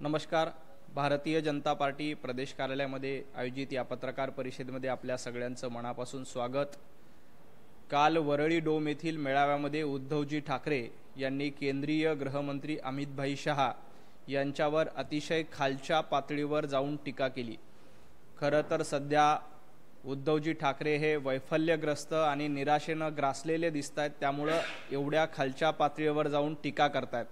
नमस्कार। भारतीय जनता पार्टी प्रदेश कार्यालयामध्ये आयोजित या पत्रकार परिषदेमध्ये आपल्या सगळ्यांचं मनापासून स्वागत। काल वरळी डोम येथील मेळाव्यामध्ये उद्धवजी ठाकरे यांनी केंद्रीय गृहमंत्री अमित शहा यांच्यावर अतिशय खालच्या पातळीवर जाऊन टीका केली। खरं तर सध्या उद्धवजी ठाकरे हे वैफल्यग्रस्त आणि निराशेने ग्रासलेले दिसतात, त्यामुळे एवढ्या खालच्या पातळीवर जाऊन टीका करतात।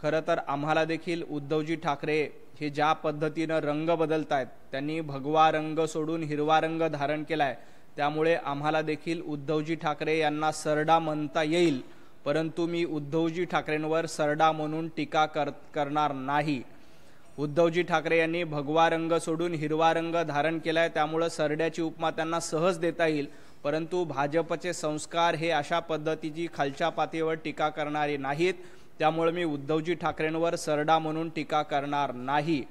खरं तर आम्हाला देखील उद्धवजी ठाकरे हे ज्या पद्धतीने रंग बदलतायत, त्यांनी भगवा रंग सोडून हिरवा रंग धारण केलाय, त्यामुळे आम्हाला देखील उद्धवजी ठाकरे यांना सरडा म्हणता येईल, परंतु मी उद्धवजी ठाकरेंवर सरडा म्हणून टीका करणार नाही। उद्धवजी ठाकरे यांनी भगवा रंग सोडून हिरवा रंग धारण केलाय, त्यामुळे सरड्याची उपमा त्यांना सहज देता येईल, परंतु भाजपचे संस्कार हे अशा पद्धतीची खालच्या पातळीवर टीका करणारे नाहीत, त्यामुळे मी उद्धवजी ठाकरेंवर सरडा म्हणून टीका करणार नाही।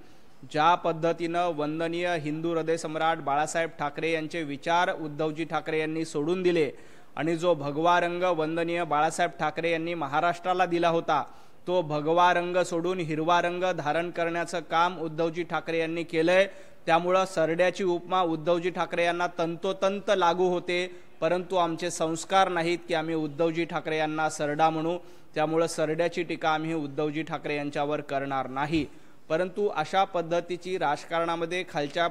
ज्या पद्धतीने वंदनीय हिंदू हृदय सम्राट बाळासाहेब ठाकरे यांचे विचार उद्धवजी ठाकरे यांनी सोडून दिले आणि जो भगवा रंग वंदनीय बाळासाहेब ठाकरे यांनी महाराष्ट्राला दिला होता, तो भगवा रंग सोडून हिरवा रंग धारण करण्याचं काम उद्धवजी ठाकरे यांनी केलंय, त्यामुळे सरड्याची उपमा उद्धवजी ठाकरे यांना तंतोतंत लागू होते, परंतु आमचे संस्कार नाहीत की आम्ही उद्धवजी ठाकरे यांना सरडा म्हणू, त्यामुळे सरड्याची टीका आम्ही उद्धवजी ठाकरे यांच्यावर करणार नाही। परंतु अशा पद्धतीची राजकारणामध्ये खालच्या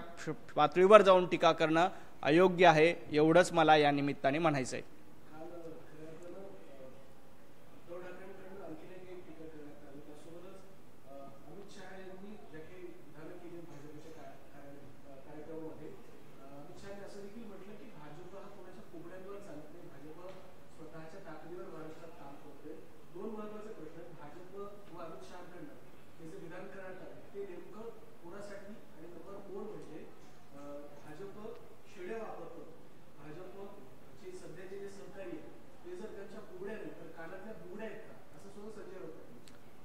पातळीवर जाऊन टीका करणं अयोग्य आहे, एवढंच मला या निमित्ताने म्हणायचं आहे।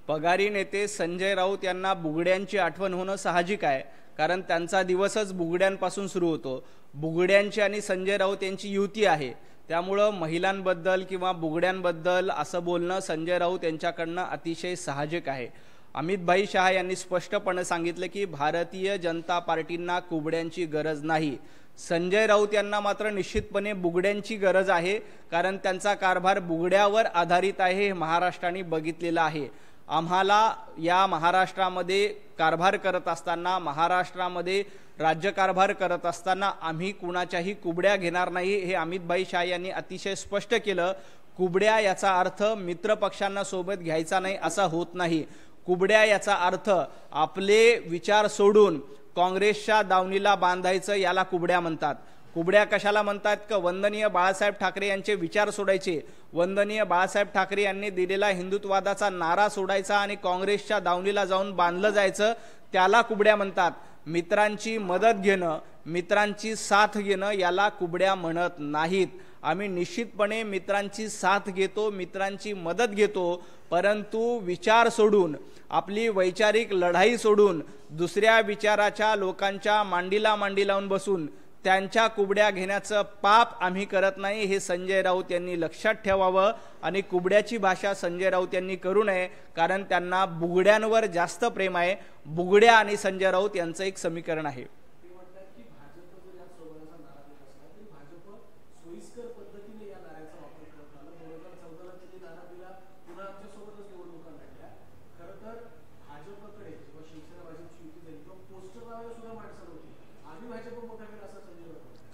पगारी नेते संजय राऊत यांना बुगड्यांची आठवण होणं साहजिक आहे, कारण त्यांचा दिवसच बुगड्यांपासून सुरू होतो। बुगड्यांची आणि संजय राऊत यांची युती आहे, त्यामुळे महिलांबद्दल किंवा बुगड्यांबद्दल असं बोलणं संजय राऊत यांच्याकडनं अतिशय साहजिक आहे। अमित शहा यांनी स्पष्टपणे सांगितलं की भारतीय जनता पार्टींना कुबड्यांची गरज नाही। संजय राऊत यांना मात्र निश्चितपणे बुगड्यांची गरज आहे, कारण त्यांचा कारभार बुगड्यावर आधारित आहे, हे महाराष्ट्राने बघितलेलं आहे। आम्हाला या महाराष्ट्रामध्ये कारभार करत असताना, महाराष्ट्रामध्ये राज्यकारभार करत असताना आम्ही कुणाच्याही कुबड्या घेणार नाही, हे अमित शहा यांनी अतिशय स्पष्ट केलं। कुबड्या याचा अर्थ मित्र पक्षांना सोबत घ्यायचा नाही असा होत नाही। कुबड्या याचा अर्थ आपले विचार सोडून काँग्रेसच्या दावणीला बांधायचं, याला कुबड्या म्हणतात। कुबड्या कशाला म्हणतात का वंदनीय बाळासाहेब ठाकरे यांचे विचार सोडायचे, वंदनीय बाळासाहेब ठाकरे यांनी दिलेला हिंदुत्ववादाचा नारा सोडायचा आणि काँग्रेसच्या दावणीला जाऊन बांधलं जायचं, त्याला कुबड्या म्हणतात। मित्रांची मदत घेणं, मित्रांची साथ घेणं याला कुबड्या म्हणत नाहीत। आम्ही निश्चितपणे मित्रांची साथ घेतो, मित्रांची मदत घेतो, परंतु विचार सोडून, आपली वैचारिक लढाई सोडून दुसऱ्या विचाराच्या लोकांच्या मांडीला मांडी लावून बसून त्यांच्या कुबड्या घेण्याचं पाप आम्ही करत नाही, हे संजय राऊत यांनी लक्षात ठेवावं। आणि कुबड्याची भाषा संजय राऊत यांनी करू नये, कारण त्यांना बुगड्यांवर जास्त प्रेम आहे। बुगड्या आणि संजय राऊत यांचं एक समीकरण आहे।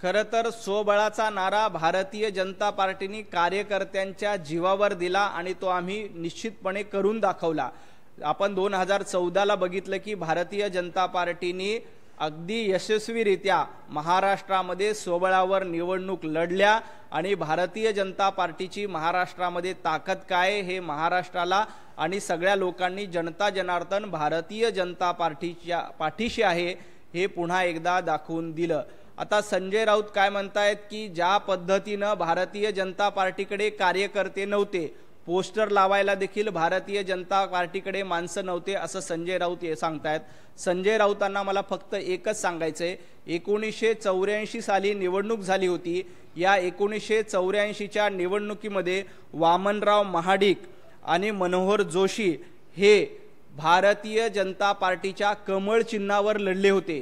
खरं तर स्वबळाचा नारा भारतीय जनता पार्टीने कार्यकर्त्यांच्या जीवावर दिला आणि तो आम्ही निश्चितपणे करून दाखवला। आपण 2014ला बघितलं की भारतीय जनता पार्टीने अगदी यशस्वीरित्या महाराष्ट्रामध्ये स्वबळावर निवडणूक लढल्या आणि भारतीय जनता पार्टीची महाराष्ट्रामध्ये ताकद काय हे महाराष्ट्राला आणि सगळ्या लोकांनी, जनता जनार्दन भारतीय जनता पार्टीच्या पाठीशी आहे हे पुन्हा एकदा दाखवून दिलं। आता संजय राऊत काय म्हणतायत की ज्या पद्धतीने भारतीय जनता पार्टीकडे कार्यकर्ते नव्हते, पोस्टर लावायला देखील भारतीय जनता पार्टीकडे माणसं नव्हते असं संजय राऊत सांगतायत। संजय राऊतांना मला फक्त एकच सांगायचंय, 1984 साली निवडणूक झाली होती। या 1984च्या निवडणुकीमध्ये वामनराव महाडिक आणि मनोहर जोशी हे भारतीय जनता पार्टीच्या कमळ चिन्हावर लढले होते।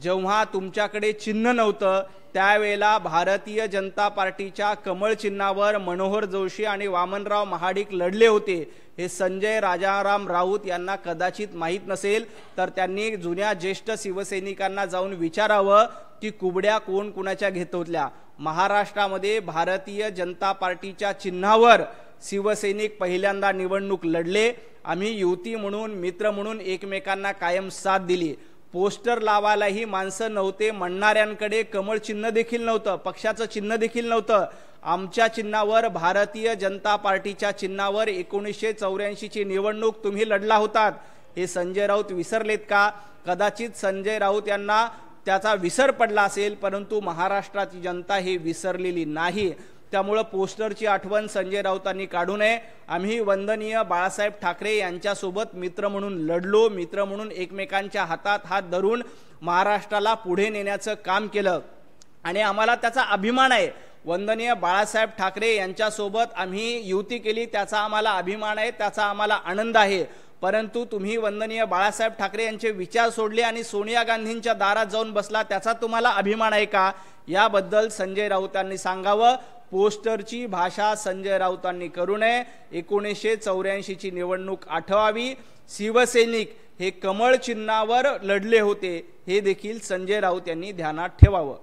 जेव्हा तुमच्याकडे चिन्ह नव्हतं त्यावेळेला भारतीय जनता पार्टीच्या कमळ चिन्हावर मनोहर जोशी आणि वामनराव महाडिक लढले होते। हे संजय राजाराम राऊत यांना कदाचित माहीत नसेल, तर त्यांनी जुन्या ज्येष्ठ शिवसैनिकांना जाऊन विचारावं की कुबड्या कोण कुणाच्या घेत होत्या। महाराष्ट्रामध्ये भारतीय जनता पार्टीच्या चिन्हावर शिवसैनिक पहिल्यांदा निवडणूक लढले। आम्ही युती म्हणून, मित्र म्हणून एकमेकांना कायम साथ दिली। पोस्टर लावायलाही माणसं नव्हते, म्हणणाऱ्यांकडे कमळ चिन्ह देखील नव्हतं, पक्षाचं चिन्ह देखील नव्हतं। आमच्या चिन्हावर, भारतीय जनता पार्टीच्या चिन्हावर 1984 ची निवडणूक तुम्ही लढला होतात। हे संजय राऊत विसरलेत का? कदाचित संजय राऊत यांना त्याचा विसर पडला असेल, परंतु महाराष्ट्राची जनता हे विसरलेली नाही। त्यामुळे पोस्टरची आठवण संजय राऊतांनी काढू नये। आम्ही वंदनीय बाळासाहेब ठाकरे यांच्यासोबत मित्र म्हणून लढलो, मित्र म्हणून एकमेकांच्या हातात हात धरून महाराष्ट्राला पुढे नेण्याचं काम केलं आणि आम्हाला त्याचा अभिमान आहे। वंदनीय बाळासाहेब ठाकरे यांच्यासोबत आम्ही युती केली, त्याचा आम्हाला अभिमान आहे, त्याचा आम्हाला आनंद आहे। परंतु तुम्ही वंदनीय बाळासाहेब ठाकरे यांचे विचार सोडले आणि सोनिया गांधींच्या दारात जाऊन बसला, त्याचा तुम्हाला अभिमान आहे का? याबद्दल संजय राऊतांनी सांगावं। पोस्टरची भाषा संजय राऊतांनी करू नये। 1984 ची निवडणूक आठवावी। शिवसैनिक हे कमळ चिन्हावर लढले होते, हे देखील संजय राऊत यांनी ध्यानात ठेवावं।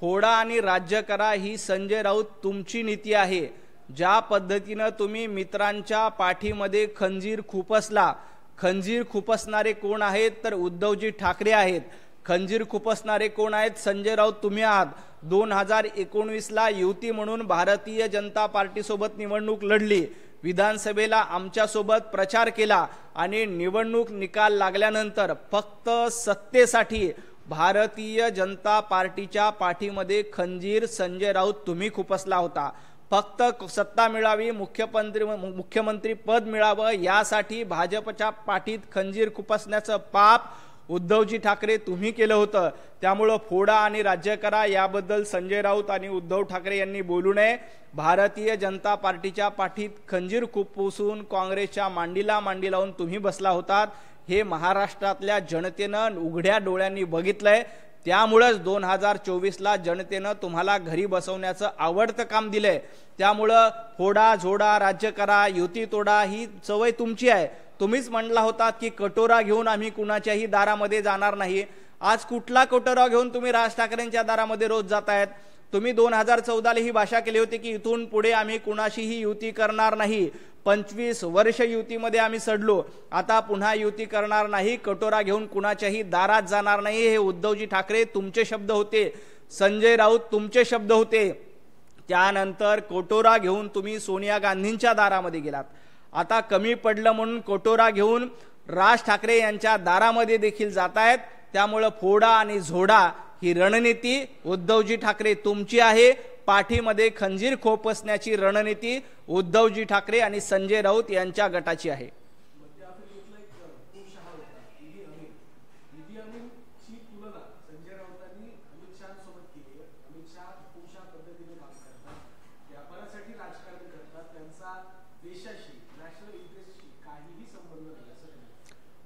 फोडा आणि राज्य करा ही संजय राऊत तुमची नीती आहे। ज्या पद्धतीने तुम्ही मित्रांच्या पाठीमध्ये खंजीर खुपसला, खंजीर खुपसणारे कोण आहेत? तर उद्धवजी ठाकरे आहेत। खंजीर खुपसणारे कोण आहेत? संजय राऊत तुम्ही आहात। 2019 ला युती म्हणून भारतीय जनता पार्टी सोबत निवडणूक लढली, विधानसभेला आमच्या सोबत प्रचार केला आणि निवडणूक निकाल लागल्यानंतर फक्त सत्तेसाठी भारतीय जनता पार्टीच्या पाठीमध्ये खंजीर संजय राऊत तुम्ही खुपसला होता। फक्त सत्ता मिळावी, मुख्यमंत्री पद मिळावं यासाठी भाजपच्या पाठीत खंजीर खुपसण्याचं पाप उद्धवजी ठाकरे तुम्ही केलं होतं। त्यामुळे फोडा आणि राज्य करा याबद्दल संजय राऊत आणि उद्धव ठाकरे यांनी बोलू नये। भारतीय जनता पार्टीच्या पाठीत खंजीर खुपसून काँग्रेसच्या मांडीला मांडी लावून तुम्ही बसला होतात, हे महाराष्ट्रातल्या जनतेनं उघड्या डोळ्यांनी बघितलंय। त्यामुळेच 2024 ला जनतेनं तुम्हाला घरी बसवण्याचं आवडतं काम दिलंय। त्यामुळं फोडा झोडा राज्य करा, युती तोडा ही सवय तुमची आहे। तुम्हीच म्हणला होता की कटोरा घेऊन आम्ही कुणाच्याही दारामध्ये जाणार नाही। आज कुठला कटोरा घेऊन तुम्ही राज ठाकरेंच्या दारामध्ये रोज जातायत? तुम्ही 2014 ला ही भाषा केली होती की इथून पुढे आम्ही कुणाशीही युती करणार नाही। 25 वर्ष युतीमध्ये आम्ही सडलो, आता पुन्हा युती करणार नाही, कटोरा घेऊन कुणाच्याही दारात जाणार नाही। हे उद्धवजी ठाकरे तुमचे शब्द होते, संजय राऊत तुमचे शब्द होते। त्यानंतर कटोरा घेऊन तुम्ही सोनिया गांधींच्या दारामध्ये गेलात। आता कमी पडलं म्हणून कटोरा घेऊन राज ठाकरे यांच्या दारामध्ये देखील जातायत। त्यामुळे फोडा आणि झोडा ही रणनीती उद्धवजी ठाकरे तुमची आहे। पाठीमध्ये खंजीर खोपसण्याची रणनीती उद्धवजी ठाकरे आणि संजय राऊत यांच्या गटाची आहे।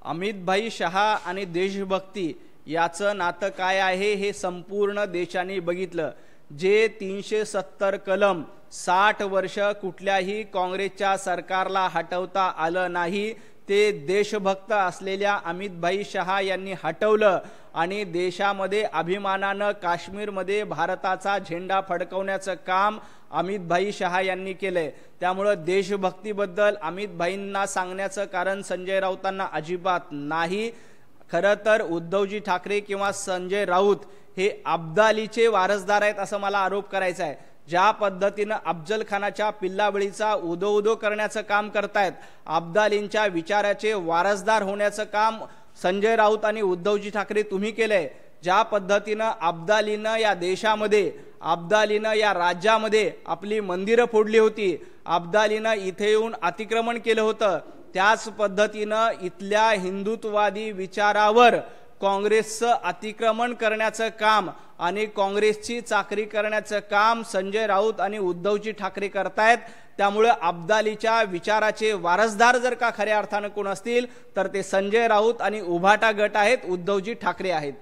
अमित भाई शहा आणि देशभक्ती याचं नातं काय आहे हे संपूर्ण देशाने बघितलं। जे 370 कलम 60 वर्ष कुठल्याही काँग्रेसच्या सरकारला हटवता आलं नाही, ते देशभक्त असलेल्या अमित भाई शहा यांनी हटवलं आणि देशामध्ये अभिमानानं काश्मीरमध्ये भारताचा झेंडा फडकवण्याचं काम अमित भाई शहा यांनी केलंय। त्यामुळे देशभक्तीबद्दल अमित भाईंना सांगण्याचं कारण संजय राऊतांना अजिबात नाही। खरं तर उद्धवजी ठाकरे किंवा संजय राऊत हे अब्दालीचे वारसदार आहेत असं मला आरोप करायचा आहे। ज्या पद्धतीने अफजल खानाच्या पिल्लावळीचा उदो करण्याचं काम करतायत, अब्दालींच्या विचाराचे वारसदार होण्याचं काम संजय राऊत आणि उद्धवजी ठाकरे तुम्ही केलंय। ज्या पद्धतीने अब्दालीनं या देशामध्ये, अब्दालीनं या राज्यामध्ये आपली मंदिरं फोडली होती, अब्दालीनं इथे येऊन अतिक्रमण केलं होतं, त्याच पद्धतीनं इथल्या हिंदुत्ववादी विचारावर काँग्रेसचं अतिक्रमण करण्याचं काम आणि काँग्रेसची चाकरी करण्याचं काम संजय राऊत आणि उद्धवजी ठाकरे करतायत। त्यामुळे अब्दालीच्या विचाराचे वारसदार जर का खऱ्या अर्थानं कोण असतील तर ते संजय राऊत आणि उभाटा गट आहेत, उद्धवजी ठाकरे आहेत।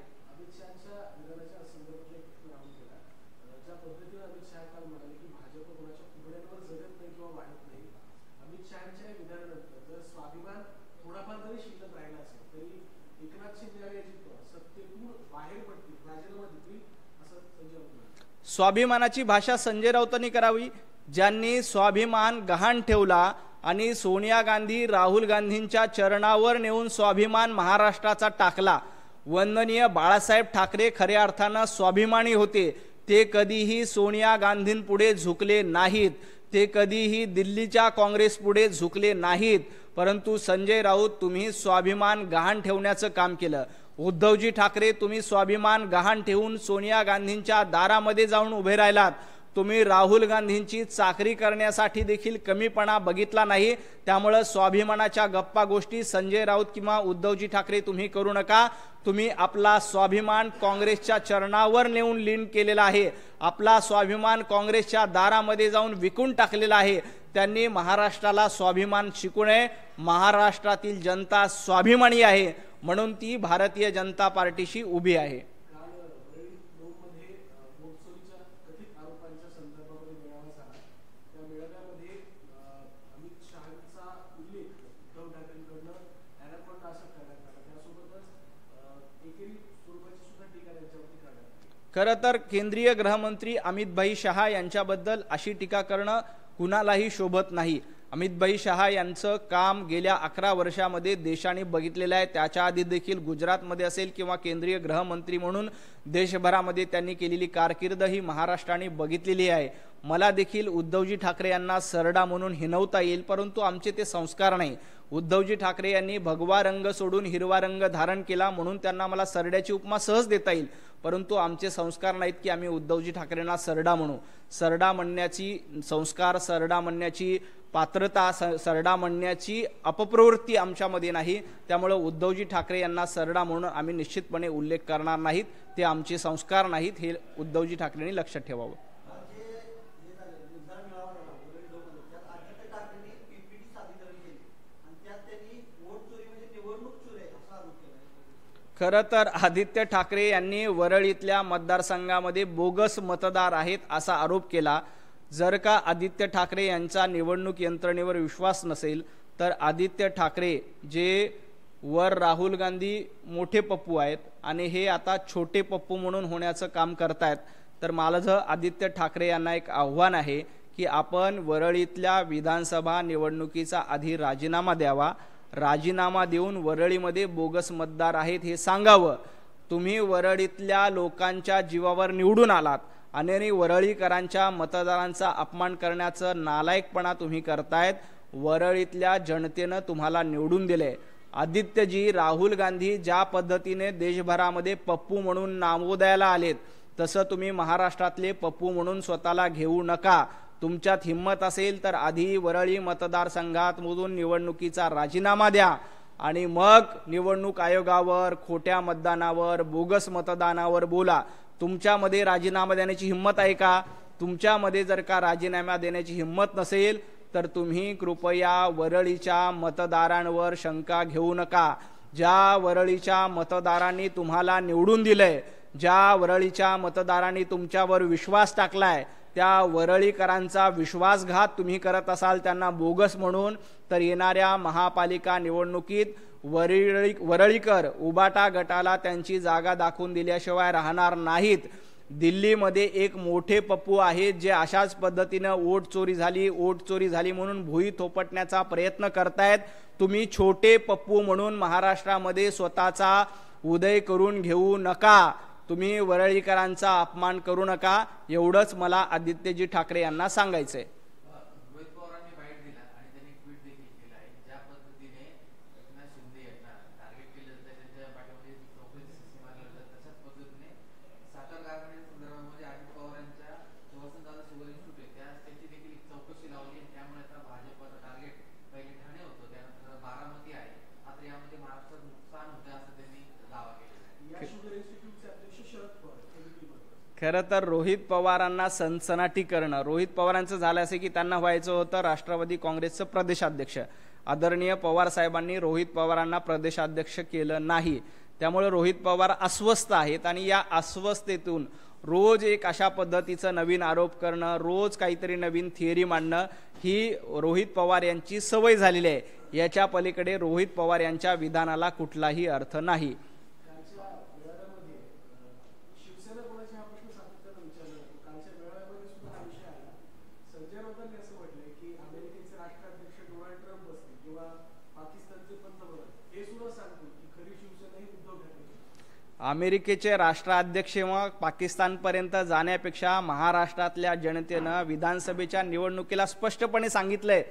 स्वाभिमानाची भाषा संजय राऊतांनी करावी, ज्यांनी स्वाभिमान गहाण ठेवला आणि सोनिया गांधी राहुल गांधींच्या चरणावर नेऊन स्वाभिमान महाराष्ट्राचा टाकला। वंदनीय बाळासाहेब ठाकरे खऱ्या अर्थानं स्वाभिमानी होते, ते कधीही सोनिया गांधींपुढे झुकले नाहीत, ते कधीही दिल्लीच्या काँग्रेस पुढे झुकले नाहीत। परंतु संजय राऊत तुम्ही स्वाभिमान गहाण ठेवण्याचं काम केलं। उद्धवजी ठाकरे तुम्ही स्वाभिमान गहाण ठेवून सोनिया गांधींच्या दारामध्ये जाऊन उभे राहिलात। तुम्ही राहुल गांधींची चाकरी करण्यासाठी देखील कमीपणा बघितला नाही। त्यामुळे स्वाभिमानाच्या गप्पा गोष्टी संजय राऊत किंवा उद्धवजी ठाकरे तुम्ही करू नका। तुम्ही आपला स्वाभिमान काँग्रेसच्या चरणावर नेऊन लीन केलेला आहे, आपला स्वाभिमान काँग्रेसच्या दारामध्ये जाऊन विकून टाकलेला आहे। त्यांनी महाराष्ट्राला स्वाभिमान शिकू नये। महाराष्ट्रातील जनता स्वाभिमानी आहे, म्हणून ती भारतीय जनता पार्टीशी उभी आहे। खरं तर केंद्रीय गृहमंत्री अमित भाई शहा यांच्याबद्दल अशी टीका करणं कुणालाही शोभत नाही। अमित भाई शहा यांचं काम गेल्या 11 वर्षामध्ये देशाने बघितलेलं आहे। त्याच्या आधी देखील गुजरातमध्ये असेल किंवा केंद्रीय गृहमंत्री म्हणून देशभरामध्ये त्यांनी केलेली कारकीर्द ही महाराष्ट्राने बघितलेली आहे। मला देखील उद्धवजी ठाकरे यांना सरडा म्हणून हिनवता येईल, परंतु आमचे ते संस्कार नाही। उद्धवजी ठाकरे यांनी भगवा रंग सोडून हिरवा रंग धारण केला म्हणून त्यांना मला सरड्याची उपमा सहज देता येईल, परंतु आमचे संस्कार नाहीत की आम्ही उद्धवजी ठाकरेंना सरडा म्हणू। सरडा म्हणण्याची संस्कार, सरडा म्हणण्याची पात्रता, सरडा म्हणण्याची अपप्रवृत्ती आमच्यामध्ये नाही। त्यामुळे उद्धवजी ठाकरे यांना सरडा म्हणून आम्ही निश्चितपणे उल्लेख करणार नाहीत, ते आमचे संस्कार नाहीत, हे उद्धवजी ठाकरेंनी लक्षात ठेवावं। खरं तर आदित्य ठाकरे यांनी वरळीतल्या मतदारसंघामध्ये बोगस मतदार आहेत असा आरोप केला। जर का आदित्य ठाकरे यांचा निवडणूक यंत्रणेवर विश्वास नसेल तर आदित्य ठाकरे जे वर राहुल गांधी मोठे पप्पू आहेत आणि हे आता छोटे पप्पू म्हणून होण्याचं काम करतायत, तर माझं आदित्य ठाकरे यांना एक आव्हान आहे की आपण वरळीतल्या विधानसभा निवडणुकीचा आधी राजीनामा द्यावा। राजीनामा देऊन वरळीमध्ये बोगस मतदार आहेत हे सांगावं। तुम्ही वरळीतल्या लोकांच्या जीवावर निवडून आलात आणि वरळीकरांच्या मतदारांचा अपमान करण्याचं नालायकपणा तुम्ही करतायत। वरळीतल्या जनतेनं तुम्हाला निवडून दिले। आदित्यजी, राहुल गांधी ज्या पद्धतीने देशभरामध्ये पप्पू म्हणून नामोदयाला आलेत, तसं तुम्ही महाराष्ट्रातले पप्पू म्हणून स्वतःला घेऊ नका। तुमच्यात हिम्मत असेल तर आधी वरळी मतदारसंघात मधून निवडणुकीचा राजीनामा द्या आणि मग निवडणूक आयोगावर, खोट्या मतदानावर, बोगस मतदानावर बोला। तुमच्यामध्ये राजीनामा देण्याची हिम्मत आहे का? तुमच्यामध्ये जर का राजीनामा देण्याची हिम्मत नसेल तर तुम्ही कृपया वरळीच्या मतदारांवर शंका घेऊ नका। ज्या वरळीच्या मतदारांनी तुम्हाला निवडून दिलंय, ज्या वरळीच्या मतदारांनी तुमच्यावर विश्वास टाकलाय, त्या वरळीकरांचा विश्वासघात तुम्ही करत असाल त्यांना बोगस म्हणून, तर येणाऱ्या महापालिका निवडणुकीत वरळीकर उबाटा गटाला त्यांची जागा दाखवून दिल्याशिवाय राहणार नाहीत। दिल्लीमध्ये एक मोठे पप्पू आहेत जे अशाच पद्धतीने वोट चोरी झाली म्हणून भुई थोपटण्याचा प्रयत्न करतायत। तुम्ही छोटे पप्पू म्हणून महाराष्ट्रामध्ये स्वतःचा उदय करून घेऊ नका। तुम्ही वरळीकरांचा अपमान करू नका, एवढंच मला आदित्यजी ठाकरे यांना सांगायचंय। खरं तर रोहित पवारांना सनसनाटी करणं, रोहित पवारांचं झालं असे की त्यांना व्हायचं होतं राष्ट्रवादी काँग्रेसचं प्रदेशाध्यक्ष. आदरणीय पवार साहेबांनी रोहित पवारांना प्रदेशाध्यक्ष केलं नाही, त्यामुळे रोहित पवार अस्वस्थ आहेत आणि या अस्वस्थतेतून रोज एक अशा पद्धतीचं नवीन आरोप करणं, रोज काहीतरी नवीन थिअरी मांडणं ही रोहित पवार यांची सवय झालेली आहे. याच्या पलीकडे रोहित पवार यांच्या विधानाला कुठलाही अर्थ नाही. अमेरिकेचे राष्ट्राध्यक्ष व पाकिस्तानपर्यंत जाण्यापेक्षा महाराष्ट्रातल्या जनतेनं विधानसभेच्या निवडणुकीला स्पष्टपणे सांगितलंय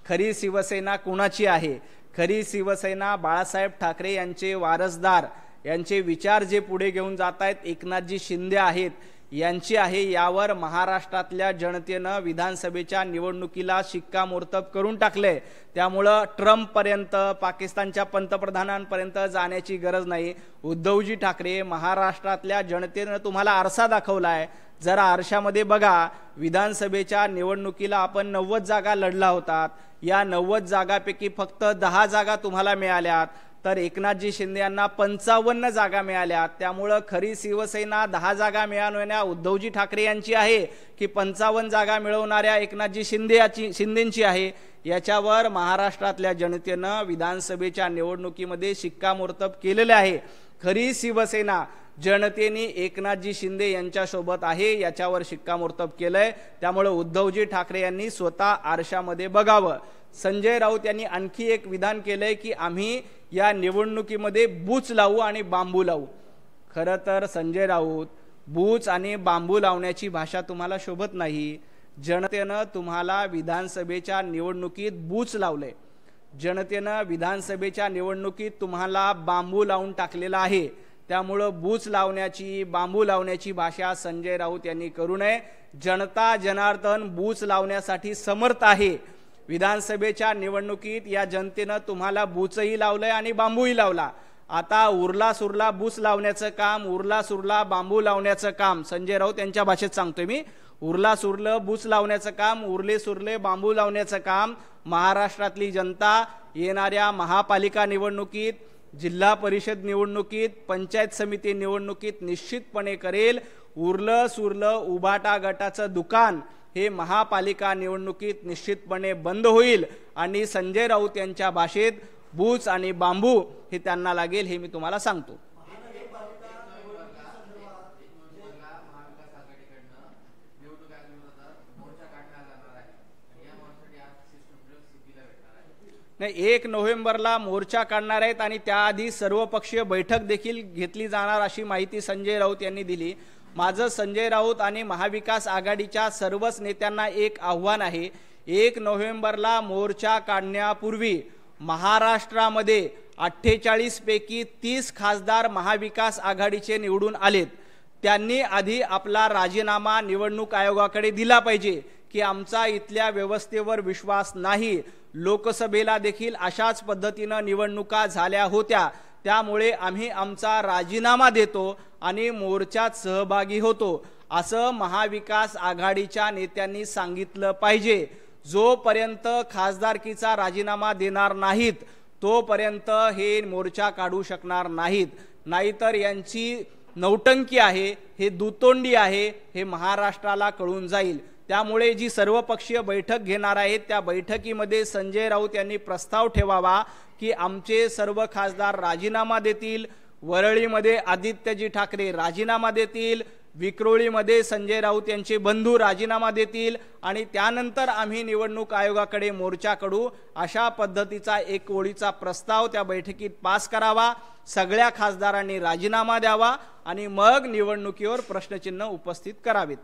खरी शिवसेना कुणाची आहे. खरी शिवसेना बाळासाहेब ठाकरे यांचे वारसदार, यांचे विचार जे पुढे घेऊन जात आहेत एकनाथजी शिंदे आहेत यांची आहे. यावर महाराष्ट्रातल्या जनतेनं विधानसभेच्या निवडणुकीला शिक्कामोर्तब करून टाकले. त्यामुळं ट्रम्पपर्यंत, पाकिस्तानच्या पंतप्रधानांपर्यंत जाण्याची गरज नाही. उद्धवजी ठाकरे, महाराष्ट्रातल्या जनतेनं तुम्हाला आरसा दाखवलाय. जरा आरशामध्ये बघा. विधानसभेच्या निवडणुकीला आपण 90 जागा लढला होतात. या 90 जागापैकी फक्त 10 जागा तुम्हाला मिळाल्यात, तर एकनाथजी शिंदे यांना 55 जागा मिळाल्या. त्यामुळं खरी शिवसेना 10 जागा मिळवणाऱ्या उद्धवजी ठाकरे यांची आहे की 55 जागा मिळवणाऱ्या एकनाथजी शिंदेंची आहे. याच्यावर महाराष्ट्रातल्या जनतेनं विधानसभेच्या निवडणुकीमध्ये शिक्कामोर्तब केलेले आहे. खरी शिवसेना जनतेने एकनाथजी शिंदे यांच्यासोबत आहे याच्यावर शिक्कामोर्तब केलंय. त्यामुळे उद्धवजी ठाकरे यांनी स्वतः आरशामध्ये बघावं. संजय राऊत यांनी आणखी एक विधान केलंय की आम्ही या निवडणुकीमध्ये बूच लावू आणि बांबू लावू. खरं तर संजय राऊत, बूच आणि बांबू लावण्याची भाषा तुम्हाला शोभत नाही. जनतेनं तुम्हाला विधानसभेच्या निवडणुकीत बूच लावले, जनतेनं विधानसभेच्या निवडणुकीत तुम्हाला बांबू लावून टाकलेला आहे. त्यामुळं बूच लावण्याची, बांबू लावण्याची भाषा संजय राऊत यांनी करू नये. जनता जनार्दन बूच लावण्यासाठी समर्थ आहे. विधानसभेच्या निवडणुकीत या जनतेनं तुम्हाला बूचही लावलंय आणि बांबूही लावला. आता उरला सुरला बूच लावण्याचं काम, उरला सुरला बांबू लावण्याचं काम, संजय राऊत यांच्या भाषेत सांगतोय मी, उरला सुरलं बूच लावण्याचं काम, उरले सुरले बांबू लावण्याचं काम महाराष्ट्रातली जनता येणाऱ्या महापालिका निवडणुकीत, जिल्हा परिषद निवडणुकीत, पंचायत समिती निवडणुकीत निश्चितपणे करेल. उरलं सुरलं उबाटा गटाचं दुकान हे महापालिका निवडणुकीत निश्चितपणे बंद होईल आणि संजय राऊत यांच्या भाषेत बूच आणि बांबू हे त्यांना लागेल, हे मी तुम्हाला सांगतो. नाही, 1 नोव्हेंबरला मोर्चा काढणार आहेत आणि त्याआधी सर्वपक्षीय बैठक देखील घेतली जाणार अशी माहिती संजय राऊत यांनी दिली. माझं संजय राऊत आणि महाविकास आघाडीच्या सर्वच नेत्यांना एक आव्हान आहे. 1 नोव्हेंबरला मोर्चा काढण्यापूर्वी महाराष्ट्रामध्ये 48 पैकी 30 खासदार महाविकास आघाडीचे निवडून आलेत. त्यांनी आधी आपला राजीनामा निवडणूक आयोगाकडे दिला पाहिजे की आमचा इथल्या व्यवस्थेवर विश्वास नाही. लोकसभेला देखील अशाच पद्धतीनं निवडणुका झाल्या होत्या, त्यामुळे आम्ही आमचा राजीनामा देतो आणि मोर्चात सहभागी होतो असं महाविकास आघाडीच्या नेत्यांनी सांगितलं पाहिजे. जोपर्यंत खासदारकीचा राजीनामा देणार नाहीत तोपर्यंत हे मोर्चा काढू शकणार नाहीत. नाहीतर यांची नौटंकी आहे, हे दुतोंडी आहे, हे महाराष्ट्राला कळून जाईल. त्यामुळे जी सर्वपक्षीय बैठक घेणार आहेत त्या बैठकीमध्ये संजय राऊत यांनी प्रस्ताव ठेवावा की आमचे सर्व खासदार राजीनामा देतील. वरळीमध्ये आदित्यजी ठाकरे राजीनामा देतील, विक्रोळीमध्ये संजय राऊत यांचे बंधू राजीनामा देतील आणि त्यानंतर आम्ही निवडणूक आयोगाकडे मोर्चा काढू. अशा पद्धतीचा एक ओळीचा प्रस्ताव त्या बैठकीत पास करावा. सगळ्या खासदारांनी राजीनामा द्यावा आणि मग निवडणुकीवर प्रश्नचिन्ह उपस्थित करावेत.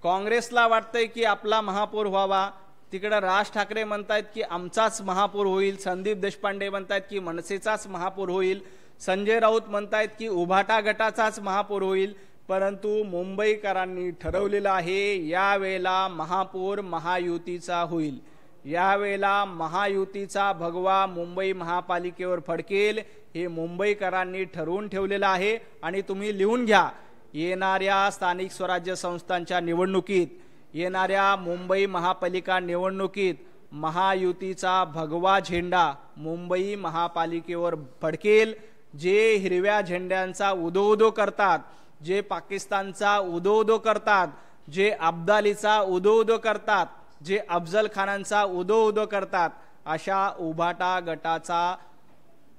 काँग्रेसला वाटतंय की आपला महापौर व्हावा, तिकडे राज ठाकरे म्हणतायत की आमचाच महापौर होईल, संदीप देशपांडे म्हणतायत की मनसेचाच महापौर होईल. संजय राऊत म्हणतायत की उभाटा गटाचाच महापौर होईल, परंतु मुंबईकरांनी ठरवलेलं आहे यावेळेला महापौर महायुतीचा होईल। यावेळेला महायुतीचा भगवा मुंबई महापालिकेवर फडकेल हे मुंबईकरांनी ठरवून ठेवलेलं आहे। आणि तुम्ही लिहून घ्या, येणाऱ्या स्थानिक स्वराज्य संस्थांच्या निवडणुकीत, येणाऱ्या मुंबई महापालिका निवडणुकीत महायुतीचा भगवा झेंडा मुंबई महापालिकेवर फडकेल। जे हिरव्या झेंड्यांचा उदो करतात, जे पाकिस्तानचा उदो करतात, जे अब्दालीचा उदो करतात, जे अफजल खानांचा उदो करतात, अशा उभाटा गटाचा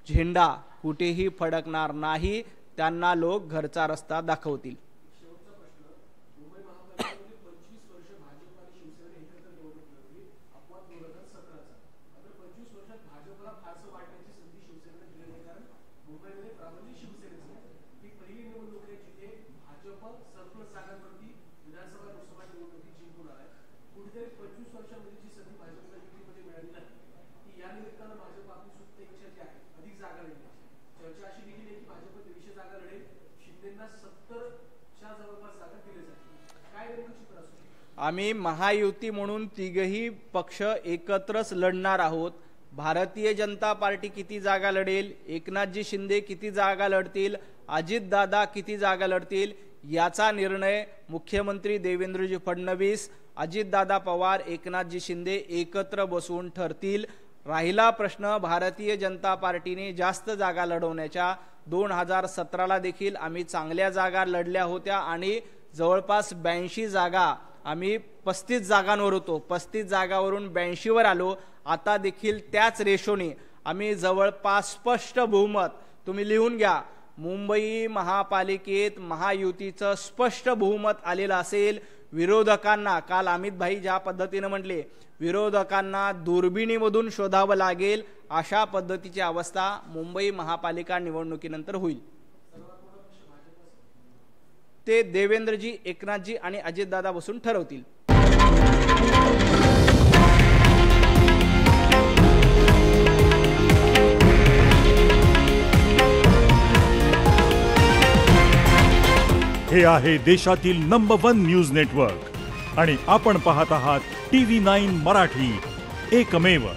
झेंडा कुठेही फडकणार नाही। त्यांना लोक घरचा रस्ता दाखवतील। आम्ही महायुती म्हणून तिघही पक्ष एकत्रच लढणार आहोत। भारतीय जनता पार्टी किती जागा लढेल, एकनाथजी शिंदे किती जागा लढतील, अजितदादा किती जागा लढतील, याचा निर्णय मुख्यमंत्री देवेंद्रजी फडणवीस, अजितदादा पवार, एकनाथजी शिंदे एकत्र बसून ठरतील। राहिला प्रश्न भारतीय जनता पार्टीने जास्त जागा लढवण्याच्या, 2017ला देखील आम्ही चांगल्या जागा लढल्या होत्या आणि जवळपास 82 जागा, आम्ही 35 जागांवर होतो, 35 जागावरून 82 वर आलो। आता देखील त्याच रेशोने आम्ही जवळपास स्पष्ट बहुमत, तुम्ही लिहून घ्या, मुंबई महापालिकेत महायुतीचं स्पष्ट बहुमत आलेलं असेल। विरोधकांना काल अमित भाई ज्या पद्धतीने म्हटले, विरोधकांना दुर्बिणीमधून शोधावं लागेल, अशा पद्धतीची अवस्था मुंबई महापालिका निवडणुकीनंतर होईल। ते देवेंद्रजी, एकनाथजी आणि अजितदादा बसून ठरवतील। हे आहे देशातील नंबर 1 न्यूज नेटवर्क आणि आपण पाहत आहात TV9 मराठी, एकमेव।